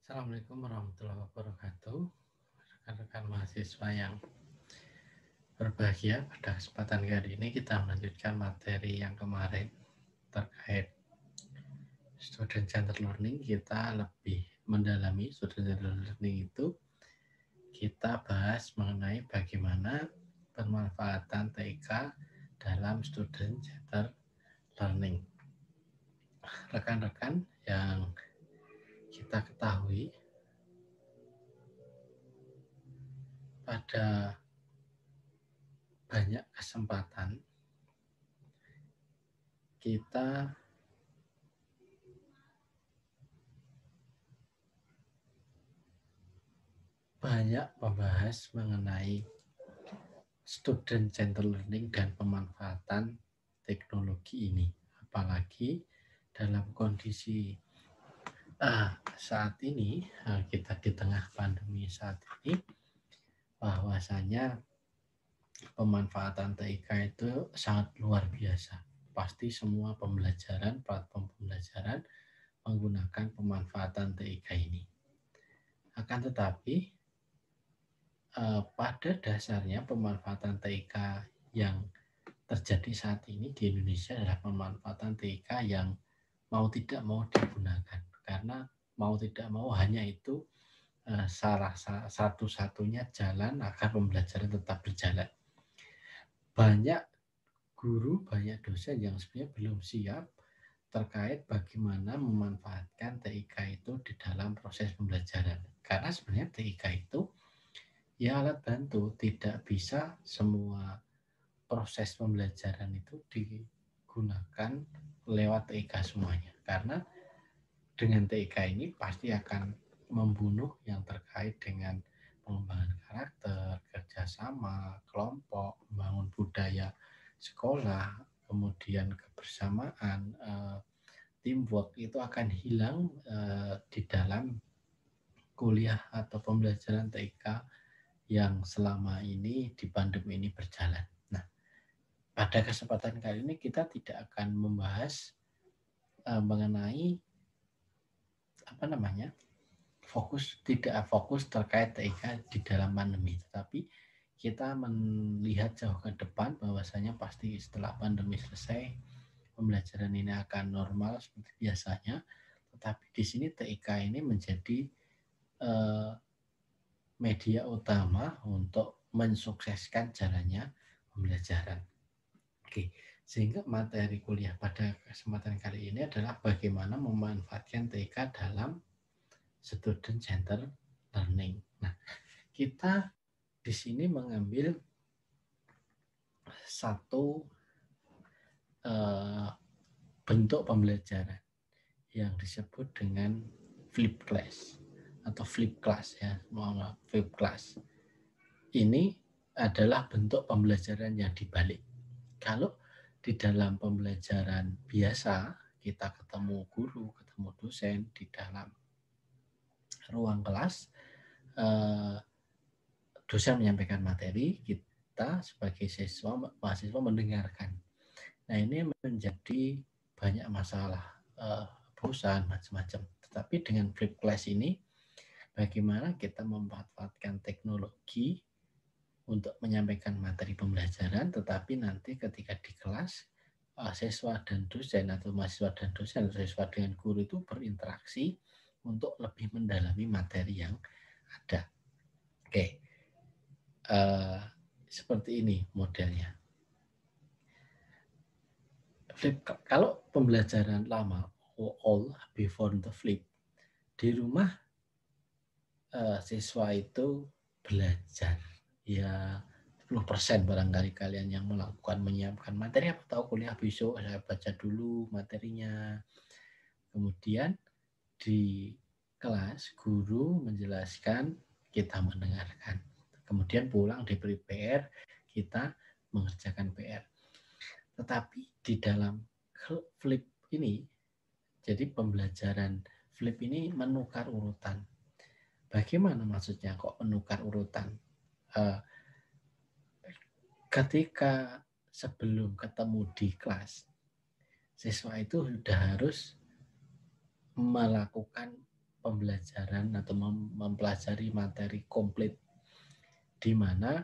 Assalamualaikum warahmatullahi wabarakatuh. Rekan-rekan mahasiswa yang berbahagia, pada kesempatan kali ini kita melanjutkan materi yang kemarin terkait student centered learning. Kita lebih mendalami student centered learning itu. Kita bahas mengenai bagaimana pemanfaatan TIK dalam student centered learning. Rekan-rekan yang kita ketahui, pada banyak kesempatan kita banyak membahas mengenai student centered learning dan pemanfaatan teknologi ini, apalagi dalam kondisi saat ini, kita di tengah pandemi saat ini, bahwasanya pemanfaatan TIK itu sangat luar biasa. Pasti semua pembelajaran, platform pembelajaran menggunakan pemanfaatan TIK ini. Akan tetapi pada dasarnya pemanfaatan TIK yang terjadi saat ini di Indonesia adalah pemanfaatan TIK yang mau tidak mau digunakan, karena mau tidak mau hanya itu salah satu-satunya jalan agar pembelajaran tetap berjalan. Banyak guru, banyak dosen yang sebenarnya belum siap terkait bagaimana memanfaatkan TIK itu di dalam proses pembelajaran, karena sebenarnya TIK itu ya alat bantu, tidak bisa semua proses pembelajaran itu digunakan lewat TIK semuanya, karena dengan TIK ini pasti akan membunuh yang terkait dengan pengembangan karakter, kerjasama, kelompok, membangun budaya sekolah, kemudian kebersamaan, teamwork itu akan hilang di dalam kuliah atau pembelajaran TIK yang selama ini di pandemi ini berjalan. Nah, pada kesempatan kali ini kita tidak akan membahas mengenai tidak fokus terkait TIK di dalam pandemi, tetapi kita melihat jauh ke depan bahwasanya pasti setelah pandemi selesai pembelajaran ini akan normal seperti biasanya, tetapi di sini TIK ini menjadi media utama untuk mensukseskan jalannya pembelajaran. Oke, sehingga materi kuliah pada kesempatan kali ini adalah bagaimana memanfaatkan TIK dalam student centered learning. Nah, kita di sini mengambil satu bentuk pembelajaran yang disebut dengan flip class atau flip class ya, flip class. Ini adalah bentuk pembelajaran yang dibalik. Kalau di dalam pembelajaran biasa kita ketemu guru, ketemu dosen di dalam ruang kelas, dosen menyampaikan materi, kita sebagai mahasiswa mendengarkan. Nah, ini menjadi banyak masalah, bosan, macam-macam. Tetapi dengan flip class ini, bagaimana kita memanfaatkan teknologi untuk menyampaikan materi pembelajaran, tetapi nanti ketika di kelas, siswa dan dosen atau mahasiswa dan dosen atau siswa dengan guru itu berinteraksi untuk lebih mendalami materi yang ada. Oke, seperti ini modelnya. Flip, kalau pembelajaran lama, all before the flip, di rumah siswa itu belajar ya 10% barangkali kalian yang melakukan menyiapkan materi, apa tahu kuliah besok saya baca dulu materinya, kemudian di kelas guru menjelaskan, kita mendengarkan, kemudian pulang diberi PR, kita mengerjakan PR. Tetapi di dalam flip ini, jadi pembelajaran flip ini menukar urutan. Bagaimana maksudnya kok menukar urutan? Ketika sebelum ketemu di kelas, siswa itu sudah harus melakukan pembelajaran atau mempelajari materi komplit, di mana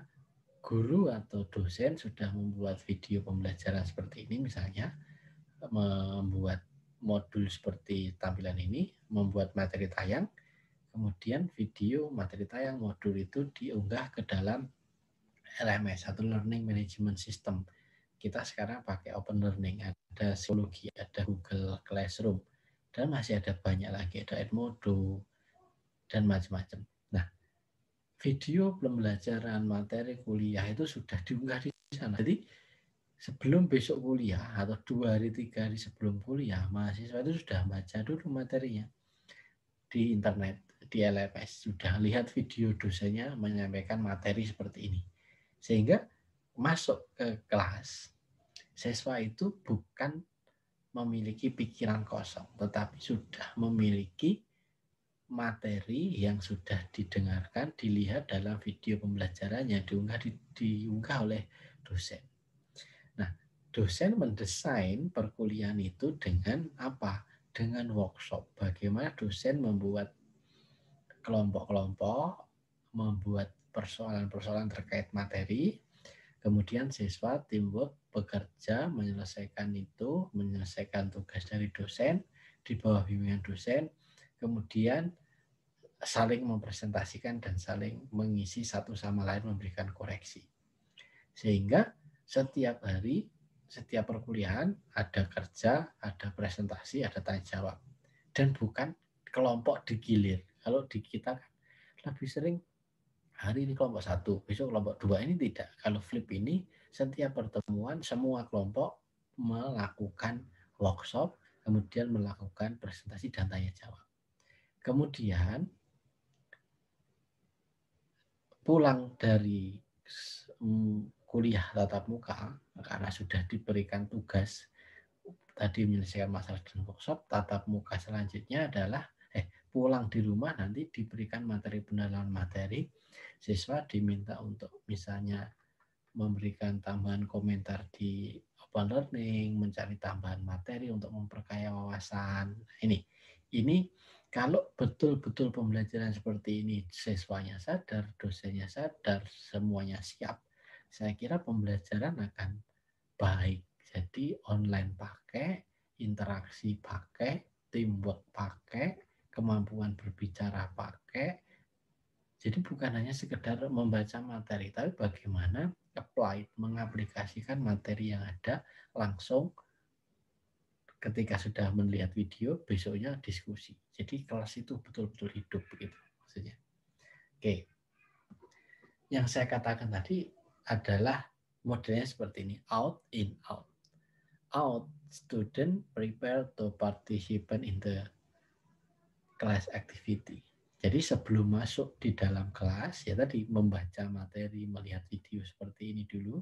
guru atau dosen sudah membuat video pembelajaran seperti ini, misalnya membuat modul seperti tampilan ini, membuat materi tayang, kemudian video materi tayang modul itu diunggah ke dalam LMS atau Learning Management System. Kita sekarang pakai Open Learning, ada Psikologi, ada Google Classroom, dan masih ada banyak lagi, ada Edmodo, dan macam-macam. Nah, video pembelajaran materi kuliah itu sudah diunggah di sana. Jadi, sebelum besok kuliah atau 2 hari 3 hari sebelum kuliah, mahasiswa itu sudah baca dulu materinya di internet, di LMS, sudah lihat video dosennya menyampaikan materi seperti ini. Sehingga masuk ke kelas, siswa itu bukan memiliki pikiran kosong, tetapi sudah memiliki materi yang sudah didengarkan, dilihat dalam video pembelajaran yang diunggah oleh dosen. Nah, dosen mendesain perkuliahan itu dengan apa? Dengan workshop. Bagaimana dosen membuat kelompok-kelompok, membuat persoalan-persoalan terkait materi, kemudian siswa teamwork bekerja menyelesaikan itu, menyelesaikan tugas dari dosen, di bawah bimbingan dosen, kemudian saling mempresentasikan dan saling mengisi satu sama lain, memberikan koreksi. Sehingga setiap hari, setiap perkuliahan ada kerja, ada presentasi, ada tanya jawab. Dan bukan kelompok digilir. Kalau di kita kan lebih sering hari ini kelompok 1, besok kelompok 2, ini tidak. Kalau flip ini, setiap pertemuan semua kelompok melakukan workshop, kemudian melakukan presentasi dan tanya jawab. Kemudian pulang dari kuliah tatap muka, karena sudah diberikan tugas tadi menyelesaikan masalah dan workshop, tatap muka selanjutnya adalah pulang di rumah nanti diberikan materi pendalaman materi, siswa diminta untuk misalnya memberikan tambahan komentar di Open Learning, mencari tambahan materi untuk memperkaya wawasan. Ini kalau betul-betul pembelajaran seperti ini siswanya sadar, dosennya sadar, semuanya siap, saya kira pembelajaran akan baik. Jadi online pakai, interaksi pakai, teamwork pakai, kemampuan berbicara pakai. Jadi bukan hanya sekedar membaca materi, tapi bagaimana apply, mengaplikasikan materi yang ada langsung ketika sudah melihat video, besoknya diskusi. Jadi kelas itu betul-betul hidup begitu maksudnya. Oke. Yang saya katakan tadi adalah modelnya seperti ini, out, in, out. Out, student prepare to participate in the class activity. Jadi sebelum masuk di dalam kelas, ya tadi membaca materi, melihat video seperti ini dulu.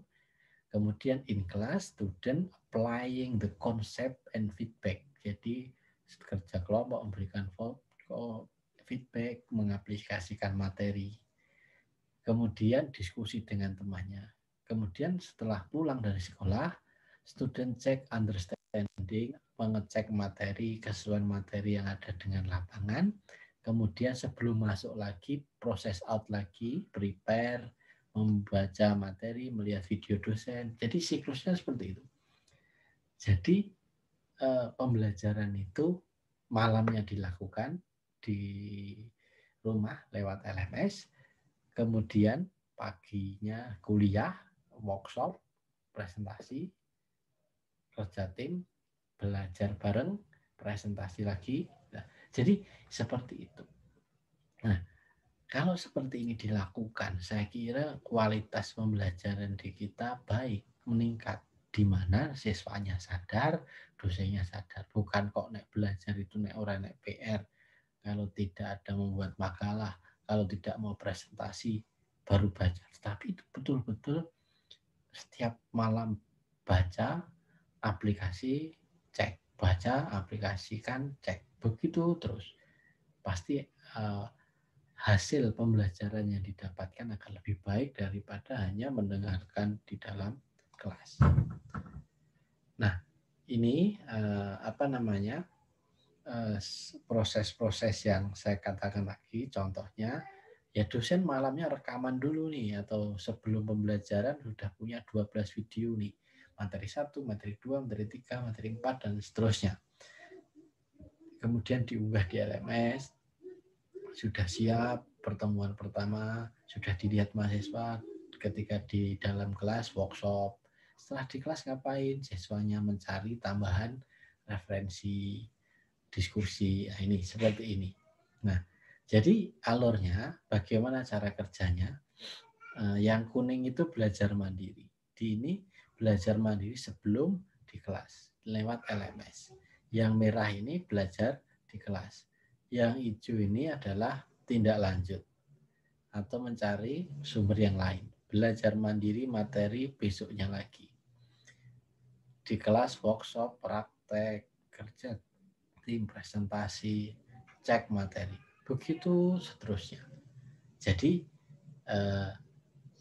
Kemudian in class, student applying the concept and feedback. Jadi kerja kelompok, memberikan feedback, mengaplikasikan materi. Kemudian diskusi dengan temannya. Kemudian setelah pulang dari sekolah, student check understanding, mengecek materi, kesesuaian materi yang ada dengan lapangan. Kemudian sebelum masuk lagi, proses out lagi, prepare, membaca materi, melihat video dosen. Jadi siklusnya seperti itu. Jadi pembelajaran itu malamnya dilakukan di rumah lewat LMS, kemudian paginya kuliah, workshop, presentasi, kerja tim, belajar bareng, presentasi lagi. Nah, jadi seperti itu. Nah, kalau seperti ini dilakukan, saya kira kualitas pembelajaran di kita baik, meningkat. Di mana siswanya sadar, dosennya sadar. Bukan kok nek belajar itu nek orang nek PR. Kalau tidak ada membuat makalah, kalau tidak mau presentasi, baru baca. Tetapi itu betul-betul setiap malam baca, aplikasi, cek. Baca, aplikasikan, cek. Begitu terus. Pasti hasil pembelajaran yang didapatkan akan lebih baik daripada hanya mendengarkan di dalam kelas. Nah, ini proses-proses yang saya katakan tadi, contohnya ya dosen malamnya rekaman dulu nih, atau sebelum pembelajaran sudah punya 12 video nih, materi 1, materi 2, materi 3, materi 4, dan seterusnya. Kemudian diunggah di LMS, sudah siap pertemuan pertama, sudah dilihat mahasiswa ketika di dalam kelas workshop. Setelah di kelas ngapain? Siswanya mencari tambahan referensi, diskusi, ini seperti ini. Nah, jadi alurnya bagaimana cara kerjanya? Yang kuning itu belajar mandiri. Di ini belajar mandiri sebelum di kelas lewat LMS. Yang merah ini belajar di kelas. Yang hijau ini adalah tindak lanjut atau mencari sumber yang lain. Belajar mandiri materi besoknya lagi. Di kelas workshop, praktek, kerja tim, presentasi, cek materi, begitu seterusnya. Jadi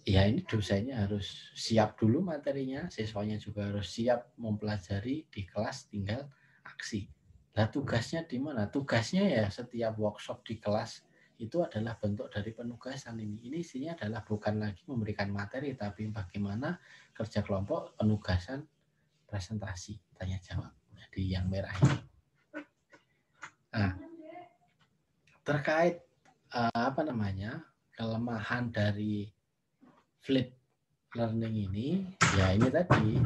ya ini dosennya harus siap dulu materinya, siswanya juga harus siap mempelajari, di kelas tinggal aksi. Nah, tugasnya di mana? Tugasnya ya setiap workshop di kelas itu adalah bentuk dari penugasan ini. Ini isinya adalah bukan lagi memberikan materi, tapi bagaimana kerja kelompok, penugasan, presentasi, tanya jawab. Jadi yang merah ini. Nah, terkait kelemahan dari flip learning ini, ya ini tadi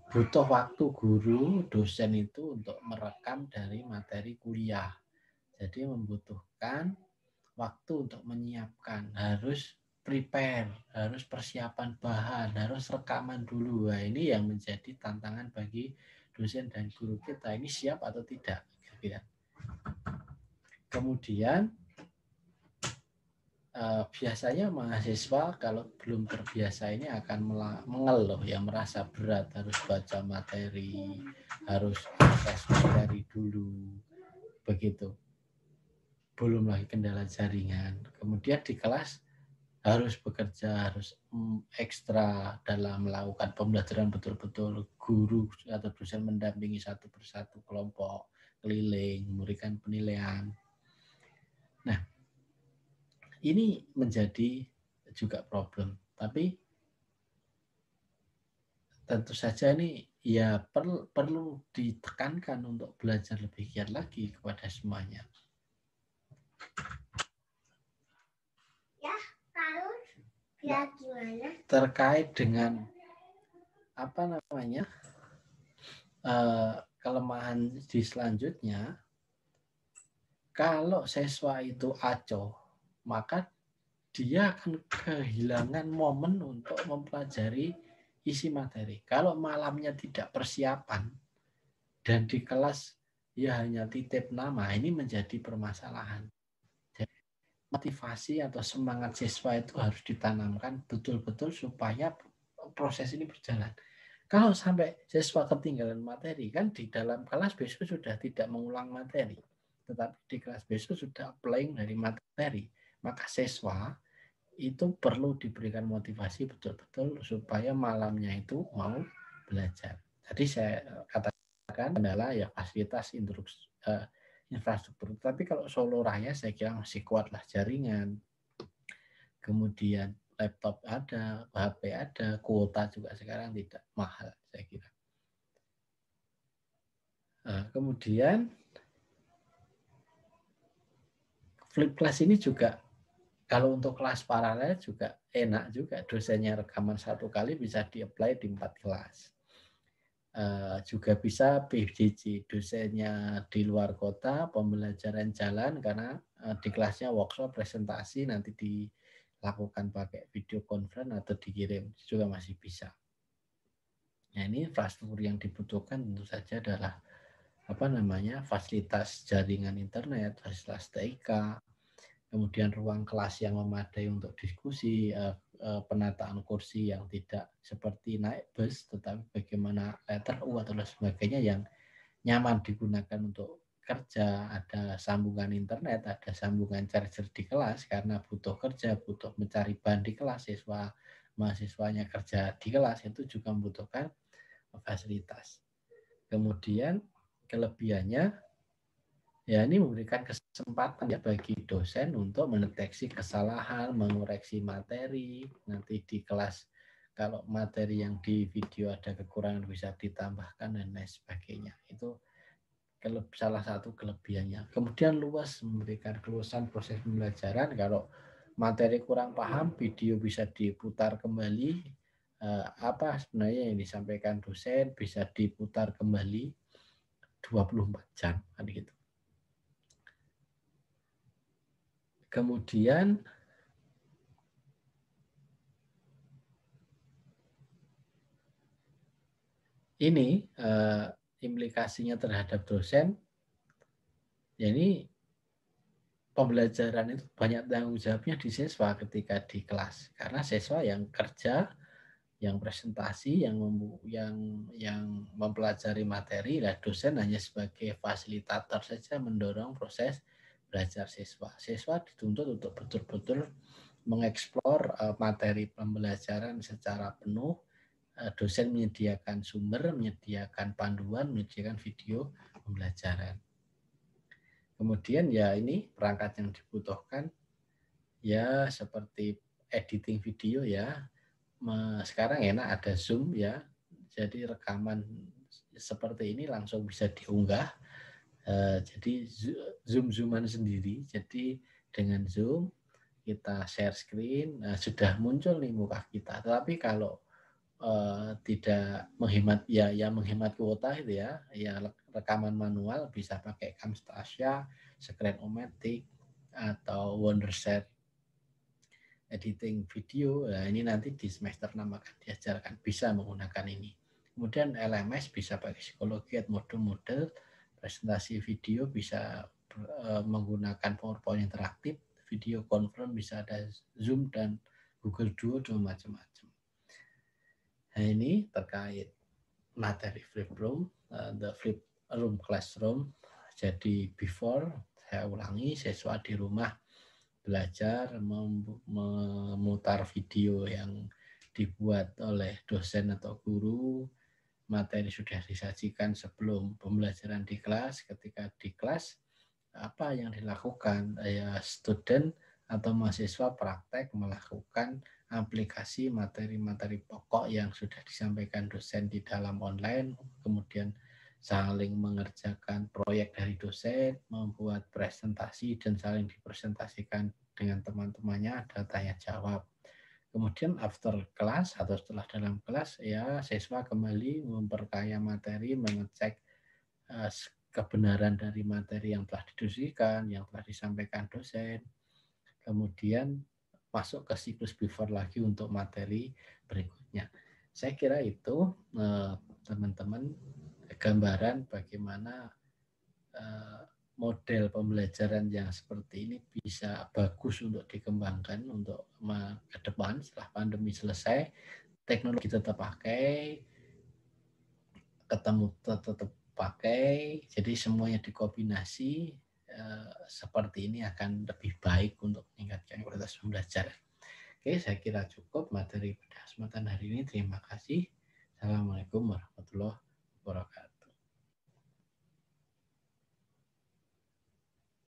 butuh waktu guru, dosen itu untuk merekam dari materi kuliah. Jadi membutuhkan waktu untuk menyiapkan, harus prepare, harus persiapan bahan, harus rekaman dulu. Nah, ini yang menjadi tantangan bagi dosen dan guru kita, ini siap atau tidak. Kemudian biasanya mahasiswa kalau belum terbiasa ini akan mengeluh, ya merasa berat, harus baca materi, harus akses materi dulu, begitu. Belum lagi kendala jaringan. Kemudian di kelas harus bekerja, harus ekstra dalam melakukan pembelajaran betul-betul, guru atau dosen mendampingi satu persatu kelompok, keliling, memberikan penilaian. Nah, ini menjadi juga problem. Tapi tentu saja ini ya perlu ditekankan untuk belajar lebih giat lagi kepada semuanya. Ya, gimana? Terkait dengan kelemahan di selanjutnya, kalau siswa itu acuh, maka dia akan kehilangan momen untuk mempelajari isi materi. Kalau malamnya tidak persiapan dan di kelas ya hanya titip nama, ini menjadi permasalahan. Jadi, motivasi atau semangat siswa itu harus ditanamkan betul-betul supaya proses ini berjalan. Kalau sampai siswa ketinggalan materi, kan di dalam kelas besok sudah tidak mengulang materi, tetapi di kelas besok sudah applying dari materi, maka siswa itu perlu diberikan motivasi betul-betul supaya malamnya itu mau belajar. Jadi saya katakan adalah ya fasilitas infrastruktur. Tapi kalau Solo Raya saya kira masih kuatlah jaringan. Kemudian laptop ada, HP ada, kuota juga sekarang tidak mahal saya kira. Kemudian flip class ini juga kalau untuk kelas paralel juga enak juga, dosennya rekaman 1 kali bisa di-apply di 4 kelas. Juga bisa PJJ, dosennya di luar kota, pembelajaran jalan karena di kelasnya workshop, presentasi, nanti dilakukan pakai video conference atau dikirim, juga masih bisa. Nah, ini infrastruktur yang dibutuhkan tentu saja adalah fasilitas jaringan internet, fasilitas TIK, kemudian ruang kelas yang memadai untuk diskusi, penataan kursi yang tidak seperti naik bus, tetapi bagaimana letter U atau sebagainya yang nyaman digunakan untuk kerja, ada sambungan internet, ada sambungan charger di kelas karena butuh kerja, butuh mencari bahan di kelas, mahasiswanya kerja di kelas, itu juga membutuhkan fasilitas. Kemudian kelebihannya Ya, ini memberikan kesempatan ya bagi dosen untuk mendeteksi kesalahan, mengoreksi materi. Nanti di kelas kalau materi yang di video ada kekurangan bisa ditambahkan dan lain sebagainya. Itu salah satu kelebihannya. Kemudian luas, memberikan keluasan proses pembelajaran. Kalau materi kurang paham, video bisa diputar kembali. Apa sebenarnya yang disampaikan dosen bisa diputar kembali 24 jam kan gitu. Kemudian ini implikasinya terhadap dosen, ya ini pembelajaran itu banyak tanggung jawabnya di siswa ketika di kelas, karena siswa yang kerja, yang presentasi, yang mempelajari materi, lah dosen hanya sebagai fasilitator saja mendorong proses belajar siswa. Siswa dituntut untuk betul-betul mengeksplor materi pembelajaran secara penuh. Dosen menyediakan sumber, menyediakan panduan, menyediakan video pembelajaran. Kemudian ya ini perangkat yang dibutuhkan ya seperti editing video ya. Sekarang enak ada Zoom ya. Jadi rekaman seperti ini langsung bisa diunggah. Jadi Zoom-Zooman sendiri. Jadi dengan Zoom kita share screen, sudah muncul nih muka kita. Tetapi kalau tidak menghemat menghemat kuota itu ya rekaman manual bisa pakai Camtasia, Screen-O-Matic atau Wondershare editing video. Nah, ini nanti di semester 6 akan diajarkan bisa menggunakan ini. Kemudian LMS bisa pakai psikologi atau model-model, presentasi video bisa menggunakan PowerPoint interaktif, video conference bisa ada Zoom dan Google Duo dan macam-macam. Nah, ini terkait materi flip room, the flip room classroom. Jadi before, saya ulangi, siswa di rumah belajar memutar video yang dibuat oleh dosen atau guru. Materi sudah disajikan sebelum pembelajaran di kelas. Ketika di kelas, apa yang dilakukan? Ya, student atau mahasiswa praktek melakukan aplikasi materi-materi pokok yang sudah disampaikan dosen di dalam online, kemudian saling mengerjakan proyek dari dosen, membuat presentasi dan saling dipresentasikan dengan teman-temannya, ada tanya jawab. Kemudian after kelas atau setelah dalam kelas, ya siswa kembali memperkaya materi, mengecek kebenaran dari materi yang telah didiskusikan, yang telah disampaikan dosen. Kemudian masuk ke siklus before lagi untuk materi berikutnya. Saya kira itu teman-teman gambaran bagaimana model pembelajaran yang seperti ini bisa bagus untuk dikembangkan untuk ke depan setelah pandemi selesai. Teknologi tetap pakai, ketemu tetap pakai, jadi semuanya dikombinasi seperti ini akan lebih baik untuk meningkatkan kualitas pembelajaran. Oke, saya kira cukup materi pada kesempatan hari ini. Terima kasih. Assalamualaikum warahmatullahi wabarakatuh.